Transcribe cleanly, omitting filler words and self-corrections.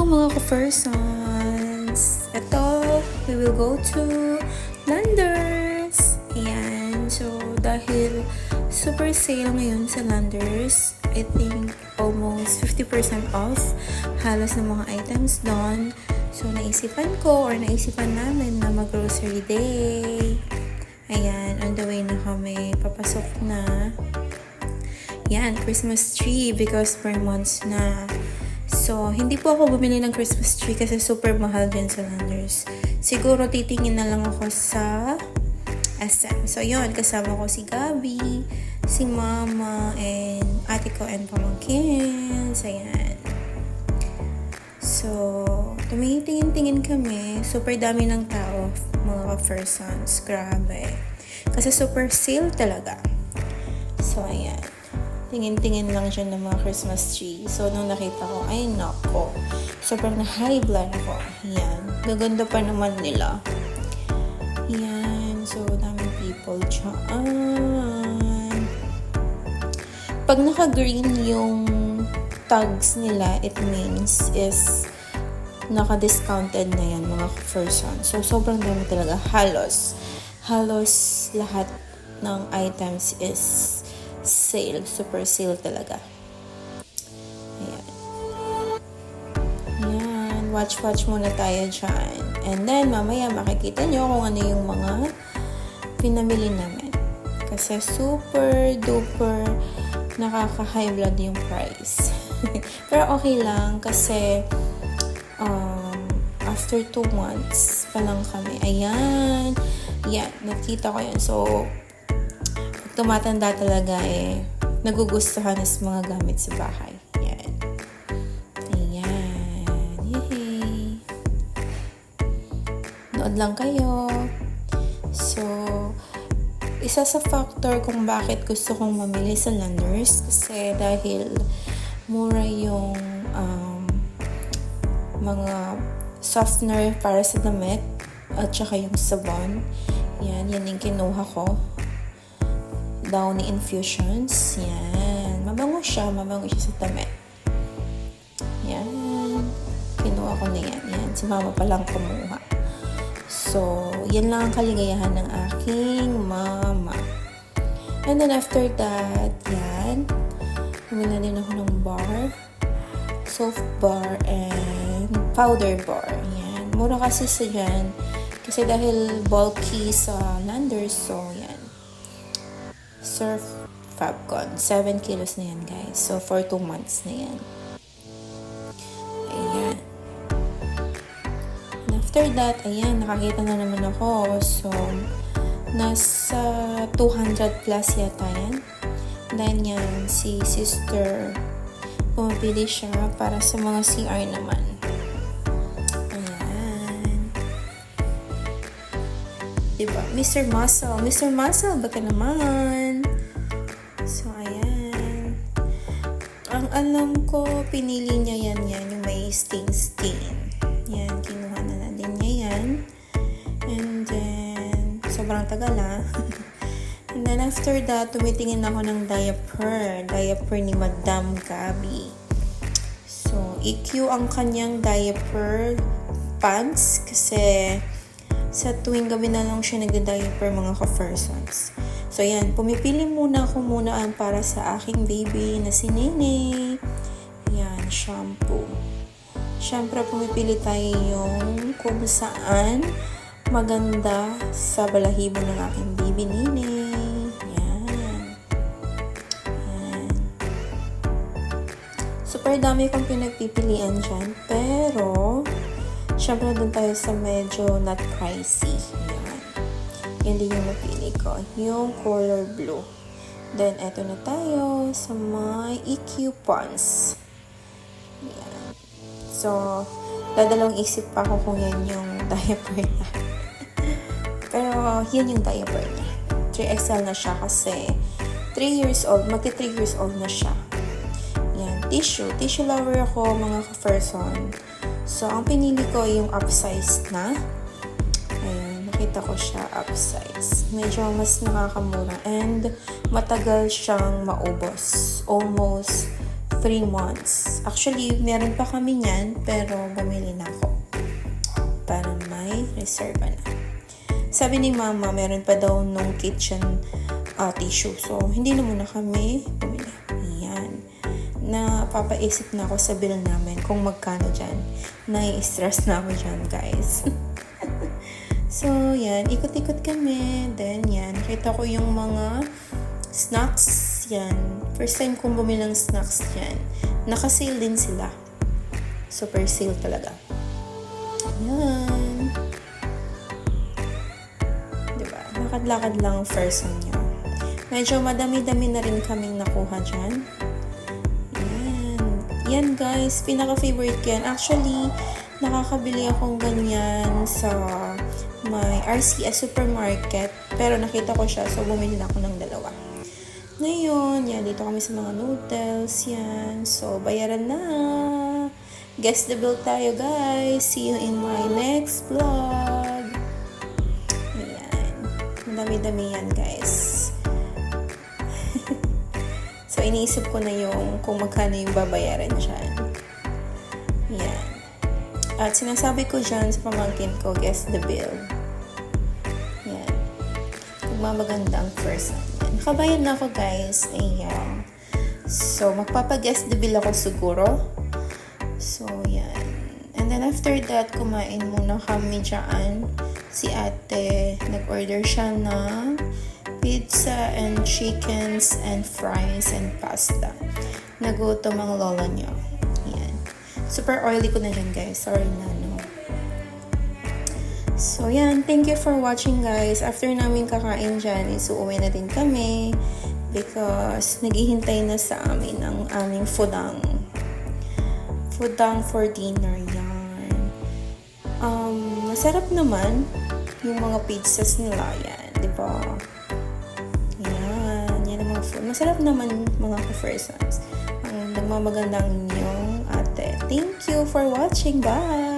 mga ka-persons! Ito, we will go to Landers! Ayan, so dahil super sale ngayon sa Landers, I think almost 50% off halos ng mga items doon. So naisipan namin na mag-grocery day. Ayan, on the way na kami, papasok na. Yan, Christmas tree because per months na. So, hindi po ako bumili ng Christmas tree kasi super mahal din sa Landers. Siguro titingin na lang ako sa SM. So, yun, kasama ko si Gabi, si Mama, and ate ko and pamangkin. So, yan. So, tumitingin-tingin kami. Super dami ng tao, mga ka-persons. Grabe. Kasi super sale talaga. So, ayan. Tingin-tingin lang dyan ng mga Christmas tree. So, nung nakita ko, ay nako. Sobrang na-high blood ako. Yan. Gaganda pa naman nila. Yan. So, daming people dyan. Pag naka-green yung tags nila, it means is naka-discounted na yan, mga person. So, sobrang dami talaga. Halos lahat ng items is sale, super sale talaga. Ayan. Ayan, watch muna tayo dyan. And then, mamaya makikita nyo kung ano yung mga pinamili namin. Kasi super duper nakaka-high blood yung price. Pero okay lang kasi after 2 months pa lang kami. Ayan. Yan, nakita ko yan. So, tumatanda talaga nagugustuhan is mga gamit sa bahay. Yan. Ayan. Yay! Nood lang kayo. So, isa sa factor kung bakit gusto kong mamili sa Landers kasi dahil mura yung mga softener para sa damit at saka yung sabon. Yan yung kinuha ko. Downy Infusions. Yan. Mabango siya sa damit. Yan. Kinuha ko na yan. Yan. Si mama pa lang kumuha. So, yan lang ang kaligayahan ng aking mama. And then after that, yan. Bumili din ako ng bar. Soft bar and powder bar. Yan. Mura kasi sa dyan. Kasi dahil bulky sa Landers, so yan. Surf Fabcon. 7 kilos na yan, guys. So, for 2 months na yan. Ayan. And after that, ayan, nakakita na naman ako. So, nasa 200 plus yata yan. Then yan, si sister, pumapili siya para sa mga CR naman. Ayan. Diba? Mr. Muscle, baka naman. So, ayan. Ang alam ko, pinili niya yan, yung may stain. Yan, kinuha na din niya yan. And then, sobrang tagal And then after that, tumitingin ako ng diaper ni Madam Gabi. So, EQ ang kanyang diaper pants kasi sa tuwing gabi na lang siya nagda-diaper, mga ka-persons. So, yan. Pumipili muna ako para sa aking baby na si Nene. Yan, shampoo. Siyempre, pumipili tayo yung kung saan maganda sa balahibo ng aking baby Nene. Yan. Yan. Super dami kong pinagpipilian dyan. Pero, siyempre doon tayo sa medyo not pricey. Yan. Yan din yung napili ko. Yung color blue. Then, eto na tayo sa my EQ Pons. Yan. So, dadalawang isip pa ako kung yan yung diaper niya. Pero, yan yung diaper niya. 3XL na siya kasi 3 years old. Magti 3 years old na siya. Yan. Tissue lover ako, mga ka-person. So, ang pinili ko yung upsize na. Ayan, nakita ko siya upsize. Medyo mas nakakamura and matagal siyang maubos. Almost 3 months. Actually, meron pa kami niyan, pero bumili na ako. Para may reserva na. Sabi ni mama, meron pa daw nung kitchen tissue. So, hindi na muna kami bumili. Yan. Napapaisip na ako sa bill namin kung magkano dyan. Nai-stress na ako dyan, guys. So, yan. Ikot-ikot kami. Then, yan. Nakita ko yung mga snacks. Yan. First time kong bumili ng snacks yan. Naka-sale din sila. Super sale talaga. Yan. Diba? Lakad-lakad lang first niya. Medyo madami-dami na rin kaming nakuha dyan. Yan. Yan guys, pinaka-favorite ko yan. Actually, nakakabili akong ganyan sa may RCS supermarket. Pero nakita ko siya, so bumili na ako ng dalawa. Ngayon, yan, dito kami sa mga noodles. Yan. So, bayaran na. Guess the bill tayo guys. See you in my next vlog. Ayan. Madami-dami yan guys. So, iniisip ko na yung kung magkano yung babayaran dyan. Yan. At sinasabi ko dyan sa pamangkin ko, guess the bill. Yan. Magmamaganda ang first. Yan. Nakabayad na ako guys. Ayan. So, magpapag-guess the bill ako siguro. So, yan. And then after that, kumain muna kami dyan. Si ate, nag-order siya ng pizza and chickens and fries and pasta. Nagutom ang lola niya. Yan. Super oily ko na dyan guys. Sorry na, no. So, yan. Thank you for watching guys. After namin kakain dyan, isuuwi na din kami. Because naghihintay na sa amin ang aming foodang for dinner. Yan. Masarap naman yung mga pizzas nila. Yan. Diba? Yan ang mga food. Masarap naman mga ka-first ones. Ang nagmamagandang inyong ate. Thank you for watching. Bye!